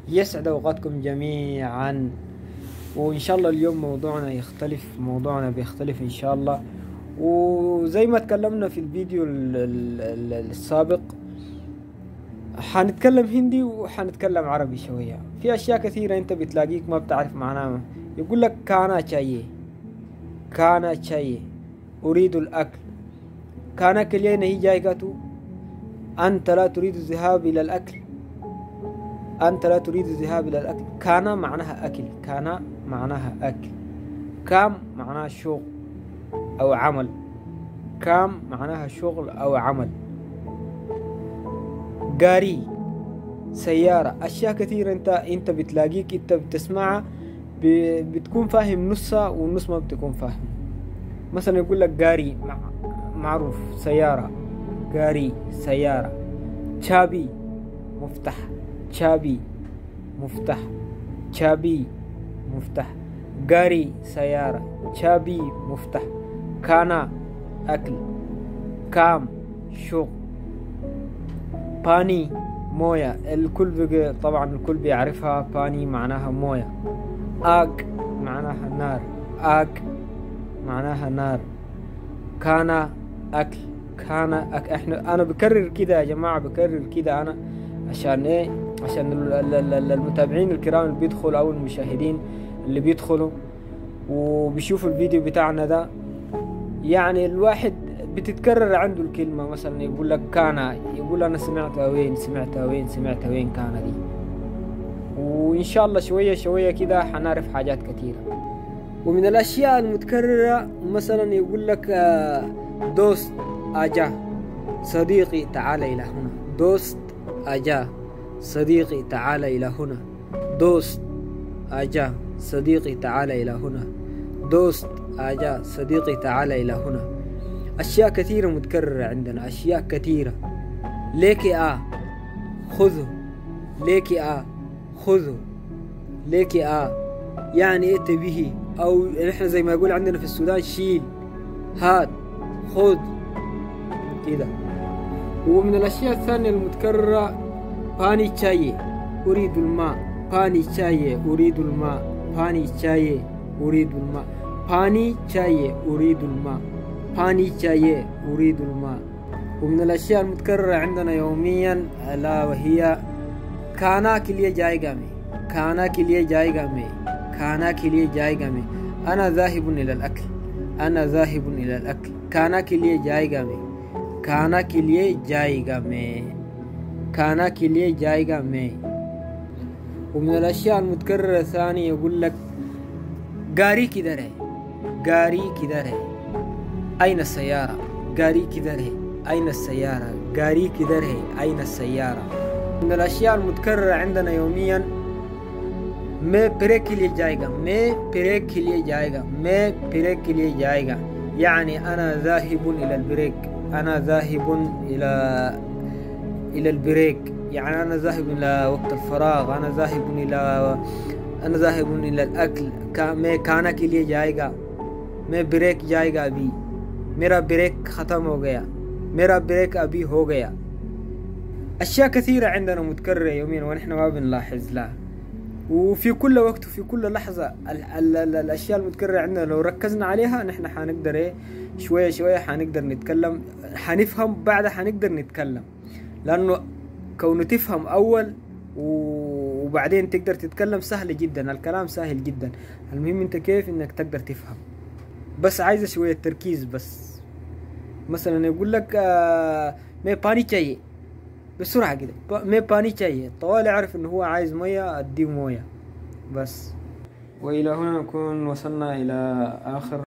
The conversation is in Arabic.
يسعد أوقاتكم جميعا. وإن شاء الله اليوم موضوعنا يختلف، موضوعنا بيختلف إن شاء الله. وزي ما تكلمنا في الفيديو السابق، حنتكلم هندي وحنتكلم عربي شوية. في أشياء كثيرة أنت بتلاقيك ما بتعرف معناها. يقول لك كانا चाहिए، كانا चाहिए، أريد الأكل. كانا के लिए नहीं जाएगा तू، أنت لا تريد الذهاب إلى الأكل، أنت لا تريد الذهاب إلى الأكل. كان معناها أكل، كان معناها أكل. كام معناها شغل أو عمل، كام معناها شغل أو عمل. قاري سيارة. أشياء كثيرة أنت بتلاقيك أنت بتسمعها بتكون فاهم نصها والنص ما بتكون فاهم. مثلا يقول لك قاري معروف سيارة، قاري سيارة. شابي مفتاح، شابي مفتاح، شابي مفتاح. قاري سيارة، شابي مفتاح. كانا أكل، كام شغل. باني موية، الكل طبعا الكل بيعرفها. باني معناها موية. آج معناها نار، آج معناها نار. كان أكل، كان أكل. أنا بكرر كده يا جماعة، بكرر كده أنا عشان إيه؟ عشان المتابعين الكرام اللي بيدخلوا أو المشاهدين اللي بيدخلوا وبيشوفوا الفيديو بتاعنا ده، يعني الواحد بتتكرر عنده الكلمة. مثلا يقول لك كان، يقول أنا سمعتها وين، سمعتها وين، سمعتها وين كان دي. وإن شاء الله شوية شوية كده حنعرف حاجات كثيرة. ومن الأشياء المتكررة مثلا يقول لك دوست أجا، صديقي تعال إلى هنا. دوست أجا، صديقي تعال إلى هنا. دوست أجا، صديقي تعال إلى هنا. دوست أجا، صديقي تعال إلى هنا. أشياء كثيرة متكررة عندنا، أشياء كثيرة. ليكي خذه، ليكي خذه، ليكي يعني ائت به، أو نحن زي ما يقول عندنا في السودان شيل، هات، خذ كده. ومن الأشياء الثانية المتكررة باني चाहिए، أريد الماء. باني चाहिए، أريد الماء. باني चाहिए، أريد الماء. باني चाहिए، أريد الماء. باني चाहिए، أريد الماء. ومن الأشياء المتكررة عندنا يوميا ألا وهي खाना के लिए जाएगा मैं, खाना के लिए जाएगा मैं, खाना के लिए जाएगा मैं. أنا ذاهب إلى الأكل، أنا ذاهب إلى الأكل. खाना के लिए जाएगा मैं, खाना के लिए जाएगा मैं, खाना के लिए जाएगा मैं. ومن الأشياء المتكررة الثانية يقول لك गाड़ी किधर है, गाड़ी किधर है, أين السيارة. गाड़ी किधर है, أين السيارة. गाड़ी किधर है, أين السيارة. من الأشياء المتكررة عندنا يوميا मैं ब्रेक के लिए जाएगा, मैं ब्रेक के लिए जाएगा, मैं ब्रेक के लिए जाएगा. يعني أنا ذاهب إلى البريك، أنا ذاهب إلى البريك. يعني أنا ذاهب إلى وقت الفراغ، أنا ذاهب إلى الأكل. मैं खाना के लिए जाएगा, मैं ब्रेक जाएगा अभी, मेरा ब्रेक ख़त्म हो गया, मेरा ब्रेक अभी हो गया. أشياء كثيرة عندنا متكررة يوميا ونحن ما بنلاحظ لها. وفي كل وقت وفي كل لحظة الأشياء المتكررة عندنا لو ركزنا عليها نحن حنقدر إيه شوية شوية حنقدر نتكلم، حنفهم بعدها حنقدر نتكلم. لأنه كونه تفهم أول وبعدين تقدر تتكلم سهل جدا، الكلام سهل جدا. المهم أنت كيف إنك تقدر تفهم، بس عايزة شوية تركيز بس. مثلا يقول لك मैं पानी चाहिए بسرعة كده، मैं पानी चाहिए. طوال يعرف إنه هو عايز موية أديه موية بس. وإلى هنا نكون وصلنا إلى آخر